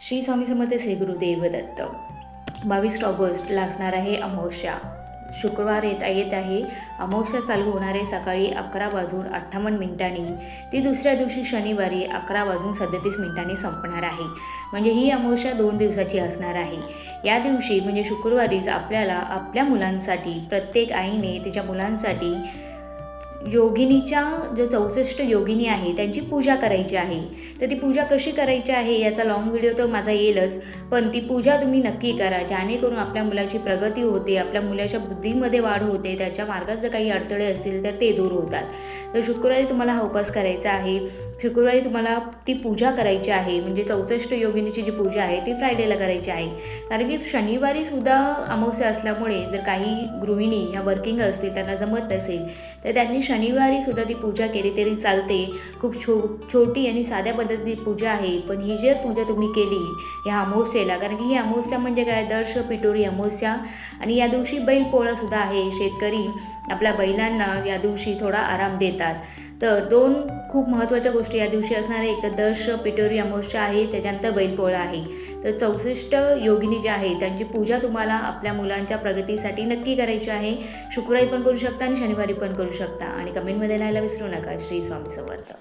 Shri Swami Samarth Shri Gurudev Datta. 22 August लागणार आहे अमावस्या. शुक्रवार येत आहे. अमावस्या चालू होणार आहे सकाळी 11:58. ती दुसऱ्या दिवशी शनिवारी 11:37 संपणार आहे. म्हणजे ही अमावस्या 2 दिवसाची असणार आहे. या दिवशी म्हणजे शुक्रवारीच आपल्याला आपल्या मुलांसाठी, प्रत्येक आईने तिच्या मुलांसाठी योगिनीच्या जो 64 योगिनी आहे त्यांची पूजा करायची आहे. तर ती पूजा कशी करायची आहे याचा लॉंग व्हिडिओ तर माझा येईलच, पण ती पूजा तुम्ही नक्की करा, जेणेकरून आपल्या मुलाची प्रगती होते, आपल्या मुलाच्या बुद्धीमध्ये वाढ होते, त्याच्या मार्गात जर काही अडथळे असतील तर ते दूर होतात. तर शुक्रवारी तुम्हाला हा उपास करायचा आहे. शुक्रवारी तुम्हाला ती पूजा करायची आहे. म्हणजे 64 योगिनीची जी पूजा आहे ती फ्रायडेला करायची आहे. कारण की शनिवारी सुद्धा अमावस्या असल्यामुळे जर काही गृहिणी या वर्किंग असतील, त्यांना जमत नसेल, तर त्यांनी शनिवारी सुद्धा ती पूजा केली तरी चालते. खूप छोटी आणि साध्या पद्धतीची पूजा आहे, पण ही जर पूजा तुम्ही केली ह्या अमावस्येला, कारण की ही अमावस्या म्हणजे काय, दर्श पिठोरी अमावस्या, आणि या दिवशी बैलपोळासुद्धा आहे. शेतकरी आपल्या बैलांना या दिवशी थोडा आराम देतात. तर 2 खूप महत्त्वाच्या गोष्टी या दिवशी असणार आहे. एक तर दर्श पिठोरी अमावस्या आहे, त्याच्यानंतर बैलपोळा आहे. तर 64 योगिनी ज्या आहेत त्यांची पूजा तुम्हाला आपल्या मुलांच्या प्रगतीसाठी नक्की करायची आहे. शुक्रवारी पण करू शकता आणि शनिवारी पण करू शकता. आणि कमेंटमध्ये लिहायला विसरू नका. श्री स्वामी समर्थ.